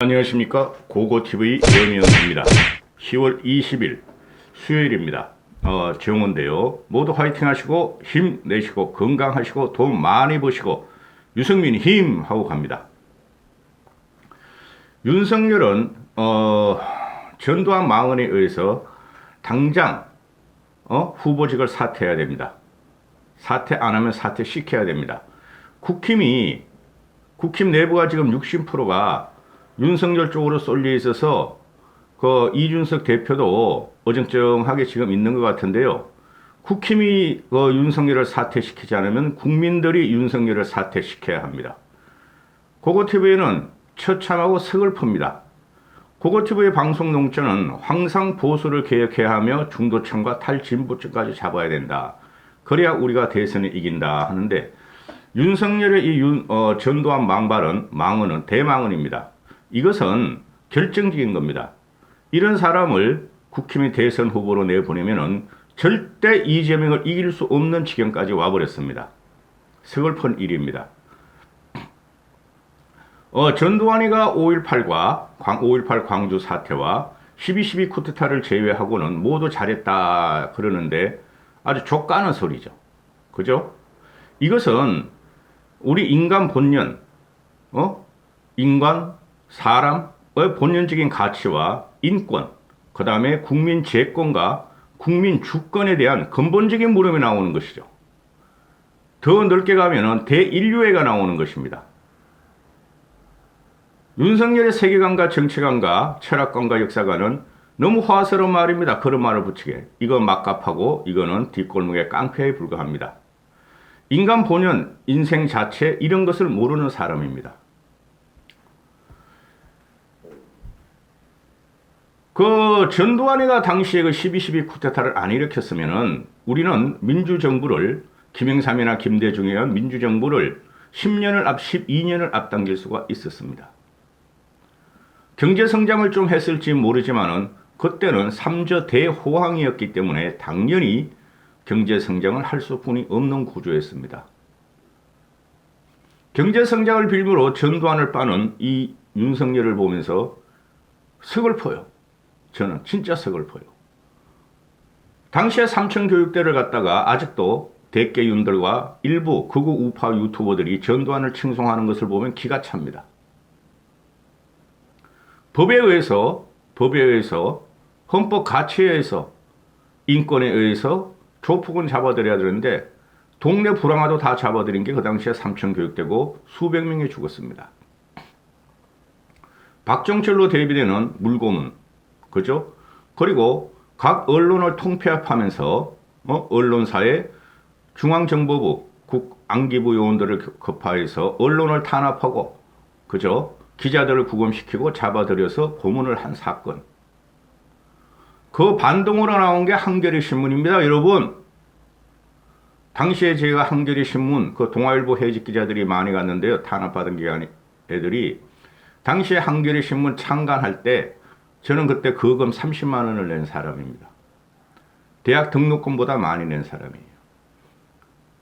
안녕하십니까, 고고TV 염영입니다. 10월 20일 수요일입니다. 정오인데요. 모두 화이팅 하시고 힘내시고 건강하시고 돈 많이 버시고 유승민 힘 하고 갑니다. 윤석열은 전두환 망언에 의해서 당장 후보직을 사퇴해야 됩니다. 사퇴 안 하면 사퇴시켜야 됩니다. 국힘 내부가 지금 60%가 윤석열 쪽으로 쏠려 있어서 그 이준석 대표도 어정쩡하게 지금 있는 것 같은데요. 국힘이 윤석열을 사퇴시키지 않으면 국민들이 윤석열을 사퇴시켜야 합니다. 고고TV는 처참하고 서글픕니다. 고고TV의 방송 농자는 항상 보수를 개혁해야 하며 중도층과 탈진보층까지 잡아야 된다. 그래야 우리가 대선에 이긴다 하는데 윤석열의 이 전두환 망언은 대망언입니다. 이것은 결정적인 겁니다. 이런 사람을 국힘의 대선 후보로 내보내면은 절대 이재명을 이길 수 없는 지경까지 와버렸습니다. 서글픈 일입니다. 전두환이가 5.18 광주 사태와 12.12 쿠데타를 제외하고는 모두 잘했다 그러는데 아주 족가는 소리죠. 그죠? 이것은 우리 인간 본연, 사람의 본연적인 가치와 인권, 그 다음에 국민 재권과 국민 주권에 대한 근본적인 물음이 나오는 것이죠. 더 넓게 가면은 대인류애가 나오는 것입니다. 윤석열의 세계관과 정치관과 철학관과 역사관은 너무 화스러운 말입니다. 그런 말을 붙이게. 이건 막갑하고 이거는 뒷골목의 깡패에 불과합니다. 인간 본연, 인생 자체 이런 것을 모르는 사람입니다. 그 전두환이가 당시에 그 12.12 쿠데타를 안 일으켰으면은 우리는 민주정부를 김영삼이나 김대중에 의한 민주정부를 12년을 앞당길 수가 있었습니다. 경제성장을 좀 했을지 모르지만은 그때는 3저 대호황이었기 때문에 당연히 경제성장을 할 수뿐이 없는 구조였습니다. 경제성장을 빌미로 전두환을 빠는 이 윤석열을 보면서 서글퍼요. 저는 진짜 서글퍼요. 당시에 삼천교육대를 갖다가 아직도 대깨윤들과 일부 극우 우파 유튜버들이 전두환을 칭송하는 것을 보면 기가 찹니다. 법에 의해서 헌법 가치에 의해서 인권에 의해서 조폭은 잡아들여야 되는데 동네 불황아도 다 잡아들인 게 그 당시에 삼천교육대고 수백 명이 죽었습니다. 박정철로 대비되는 물고문, 그죠? 그리고 각 언론을 통폐합하면서 언론사의 중앙정보부, 국안기부 요원들을 급파해서 언론을 탄압하고, 그죠? 기자들을 구금시키고 잡아들여서 고문을 한 사건. 그 반동으로 나온 게 한겨레 신문입니다, 여러분. 당시에 제가 한겨레 신문, 그 동아일보 해직 기자들이 많이 갔는데요. 탄압받은 기간 애들이 당시에 한겨레 신문 창간할 때 저는 그때 거금 30만 원을 낸 사람입니다. 대학 등록금보다 많이 낸 사람이에요.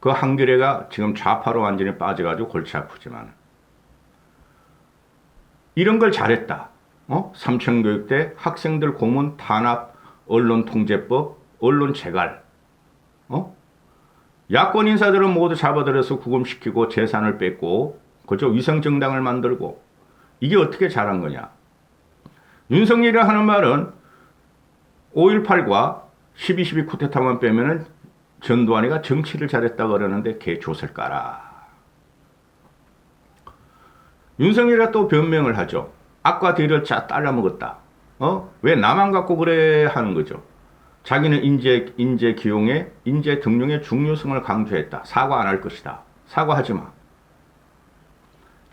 그 한겨레가 지금 좌파로 완전히 빠져가지고 골치 아프지만 이런 걸 잘했다. 삼천교육대 학생들 고문 탄압, 언론통제법, 언론 재갈. 야권 인사들은 모두 잡아들여서 구금시키고 재산을 뺏고, 그죠? 위성정당을 만들고. 이게 어떻게 잘한 거냐? 윤석열이 하는 말은 5.18과 12.12 쿠데타만 빼면은 전두환이가 정치를 잘했다고 그러는데 개 좆을 까라. 윤석열이가 또 변명을 하죠. 악과 뒤를 잘라먹었다. 왜 나만 갖고 그래 하는 거죠. 자기는 인재 기용에, 인재 등용의 중요성을 강조했다. 사과 안 할 것이다. 사과하지 마.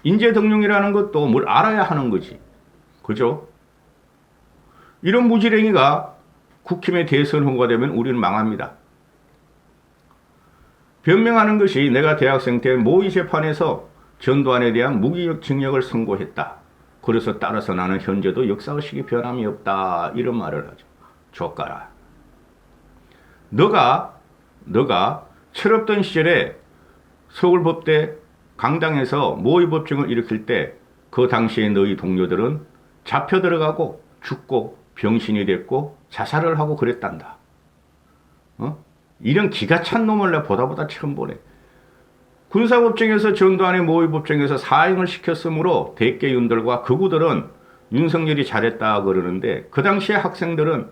인재 등용이라는 것도 뭘 알아야 하는 거지. 그죠? 이런 무지랭이가 국힘의 대선 후보가 되면 우리는 망합니다. 변명하는 것이 내가 대학생 때 모의 재판에서 전두환에 대한 무기징역을 선고했다. 그래서 따라서 나는 현재도 역사의식이 변함이 없다. 이런 말을 하죠. 족가라. 너가 철없던 시절에 서울법대 강당에서 모의법정을 일으킬 때 그 당시에 너희 동료들은 잡혀 들어가고 죽고 병신이 됐고 자살을 하고 그랬단다. 이런 기가 찬 놈을 내가 보다 처음 보네. 군사법정에서 전두환의 모의법정에서 사형을 시켰으므로 대개윤들과 극우들은 윤석열이 잘했다 그러는데 그 당시에 학생들은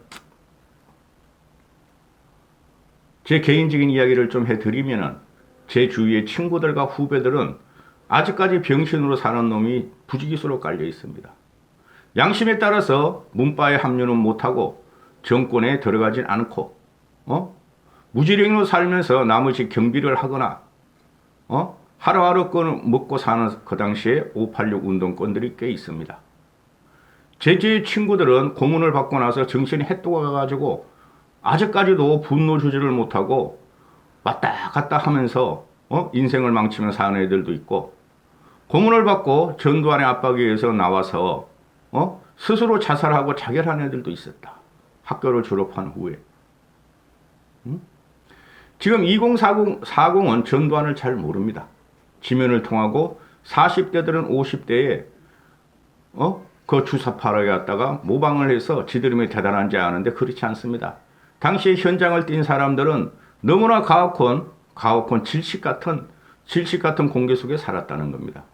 제 개인적인 이야기를 좀 해드리면은 제 주위의 친구들과 후배들은 아직까지 병신으로 사는 놈이 부지기수로 깔려 있습니다. 양심에 따라서 문바에 합류는 못하고 정권에 들어가진 않고 무지랭이로 살면서 나머지 경비를 하거나 하루하루 먹고 사는 그 당시에 586 운동권들이 꽤 있습니다. 제 주위 친구들은 고문을 받고 나서 정신이 해독가 가가지고 아직까지도 분노 조절을 못하고 왔다 갔다 하면서 인생을 망치며 사는 애들도 있고 고문을 받고 전두환의 압박에 의해서 나와서 스스로 자살하고 자결한 애들도 있었다. 학교를 졸업한 후에. 지금 2040은 전두환을 잘 모릅니다. 지면을 통하고 40대들은 50대에 그 주사파를 갖다가 모방을 해서 지들이 대단한지 아는데 그렇지 않습니다. 당시에 현장을 띈 사람들은 너무나 가혹한 질식 같은 공개 속에 살았다는 겁니다.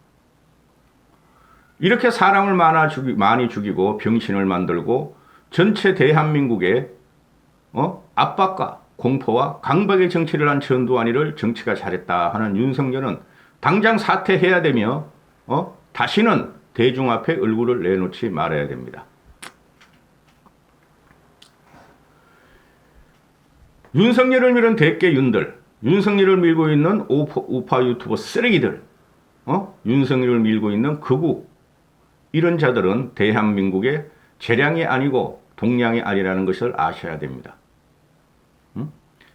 이렇게 사람을 많이 죽이고 병신을 만들고 전체 대한민국에 압박과 공포와 강박의 정치를 한 전두환이를 정치가 잘했다 하는 윤석열은 당장 사퇴해야 되며 다시는 대중 앞에 얼굴을 내놓지 말아야 됩니다. 윤석열을 밀은 대개윤들, 윤석열을 밀고 있는 우파 유튜버 쓰레기들, 윤석열을 밀고 있는 극우, 이런 자들은 대한민국의 재량이 아니고 동량이 아니라는 것을 아셔야 됩니다.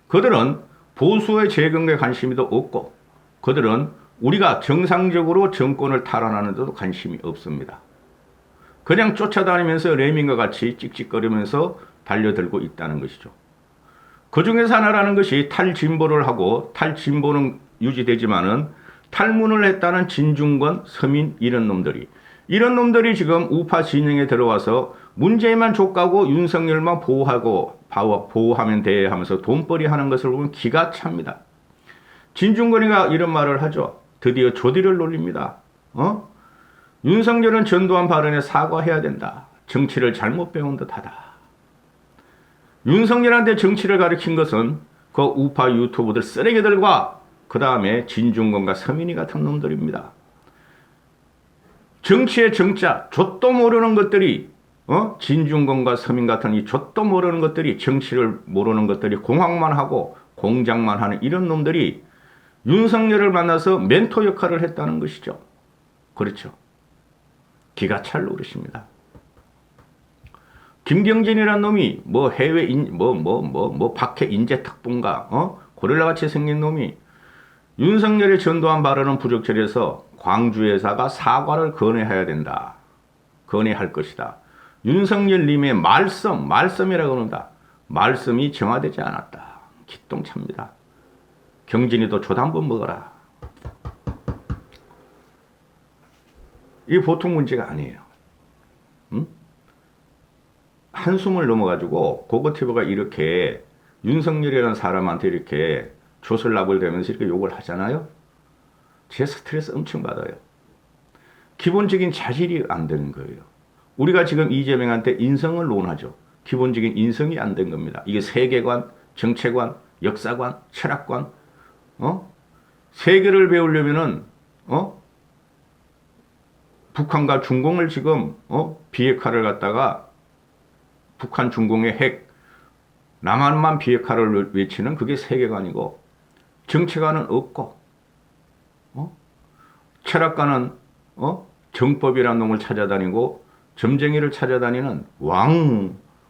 그들은 보수의 재건에 관심도 없고 그들은 우리가 정상적으로 정권을 탈환하는 데도 관심이 없습니다. 그냥 쫓아다니면서 레밍과 같이 찍찍거리면서 달려들고 있다는 것이죠. 그 중에서 하나라는 것이 탈진보를 하고 탈진보는 유지되지만은 탈문을 했다는 진중권, 서민 이런 놈들이 지금 우파 진영에 들어와서 문재인만 족가고 윤석열만 보호하면 돼 하면서 돈벌이 하는 것을 보면 기가 찹니다. 진중권이가 이런 말을 하죠. 드디어 조디를 놀립니다. 윤석열은 전두환 발언에 사과해야 된다. 정치를 잘못 배운 듯하다. 윤석열한테 정치를 가르친 것은 그 우파 유튜브들 쓰레기들과 그 다음에 진중권과 서민이 같은 놈들입니다. 정치의 정자, 좆도 모르는 것들이 진중권과 서민 같은 이 좆도 모르는 것들이 정치를 모르는 것들이 공학만 하고 공작만 하는 이런 놈들이 윤석열을 만나서 멘토 역할을 했다는 것이죠. 그렇죠. 기가 찰 노릇입니다. 김경진이라는 놈이 해외 박해 인재 특본가 고릴라같이 생긴 놈이 윤석열의 전두환 발언은 부적절해서 광주회사가 사과를 건의해야 된다. 건의할 것이다. 윤석열님의 말씀이라고 그런다. 말씀이 정화되지 않았다. 기똥찹니다. 경진이도 조 한번 먹어라. 이게 보통 문제가 아니에요. 한숨을 넘어가지고 고거티브가 이렇게 윤석열이라는 사람한테 이렇게 조슬납을 대면서 이렇게 욕을 하잖아요. 제 스트레스 엄청 받아요. 기본적인 자질이 안 되는 거예요. 우리가 지금 이재명한테 인성을 논하죠. 기본적인 인성이 안 된 겁니다. 이게 세계관, 정체관, 역사관, 철학관, 세계를 배우려면은 북한과 중공을 지금 비핵화를 갖다가 북한 중공의 핵 남한만 비핵화를 외치는 그게 세계관이고 정체관은 없고 철학가는 정법이라는 놈을 찾아다니고 점쟁이를 찾아다니는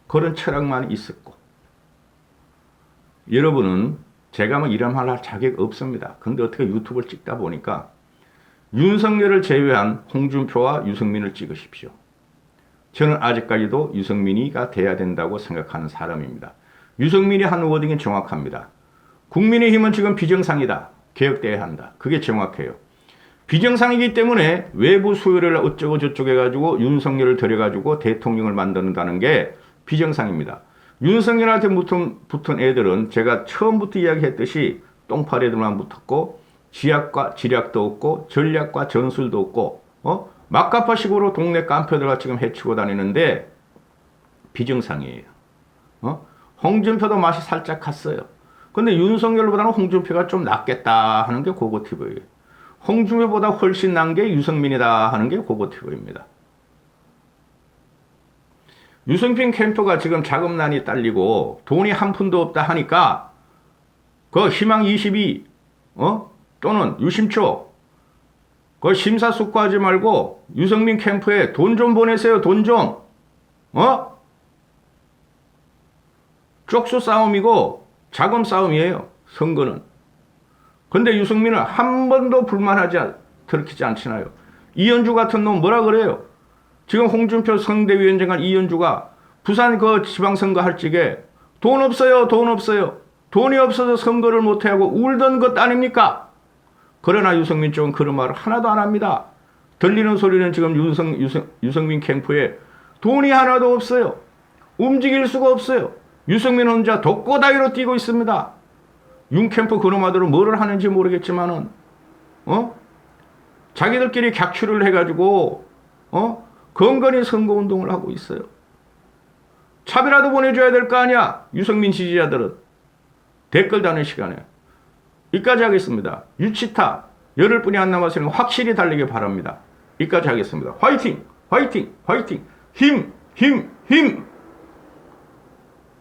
그런 철학만 있었고 여러분은 제가 이런 말 할 자격 없습니다. 근데 어떻게 유튜브를 찍다 보니까 윤석열을 제외한 홍준표와 유승민을 찍으십시오. 저는 아직까지도 유승민이가 돼야 된다고 생각하는 사람입니다. 유승민이 한 워딩이 정확합니다. 국민의힘은 지금 비정상이다. 개혁돼야 한다. 그게 정확해요. 비정상이기 때문에 외부 수요를 어쩌고 저쩌고 해가지고 윤석열을 데려가지고 대통령을 만든다는 게 비정상입니다. 윤석열한테 붙은 애들은 제가 처음부터 이야기했듯이 똥파리 애들만 붙었고 지략과 지략도 없고 전략과 전술도 없고 막가파식으로 동네 깡패들과 지금 해치고 다니는데 비정상이에요. 홍준표도 맛이 살짝 갔어요. 근데 윤석열보다는 홍준표가 좀 낫겠다 하는 게 고고티브예요. 홍준표보다 훨씬 난 게 유승민이다 하는 게 고고티브입니다. 유승민 캠프가 지금 자금난이 딸리고 돈이 한 푼도 없다 하니까 그 희망 22 또는 유심초 그 심사숙고하지 말고 유승민 캠프에 돈 좀 보내세요. 돈 좀. 쪽수 싸움이고 자금 싸움이에요. 선거는. 근데 유승민은 한 번도 들키지 않잖아요. 이현주 같은 놈 뭐라 그래요? 지금 홍준표 선대위원장관 이현주가 부산 그 지방선거 할 적에 돈 없어요. 돈 없어요. 돈이 없어서 선거를 못하고 울던 것 아닙니까? 그러나 유승민 쪽은 그런 말을 하나도 안 합니다. 들리는 소리는 지금 유승민 캠프에 돈이 하나도 없어요. 움직일 수가 없어요. 유승민 혼자 독고다이로 뛰고 있습니다. 윤 캠프 그놈아들은 뭐를 하는지 모르겠지만은 자기들끼리 객추를 해가지고 건건히 선거운동을 하고 있어요. 차비라도 보내줘야 될 거 아니야. 유승민 지지자들은. 댓글 다는 시간에. 여기까지 하겠습니다. 유치타 열흘 뿐이 안 남았으니 확실히 달리길 바랍니다. 여기까지 하겠습니다. 화이팅! 화이팅! 화이팅! 힘! 힘! 힘!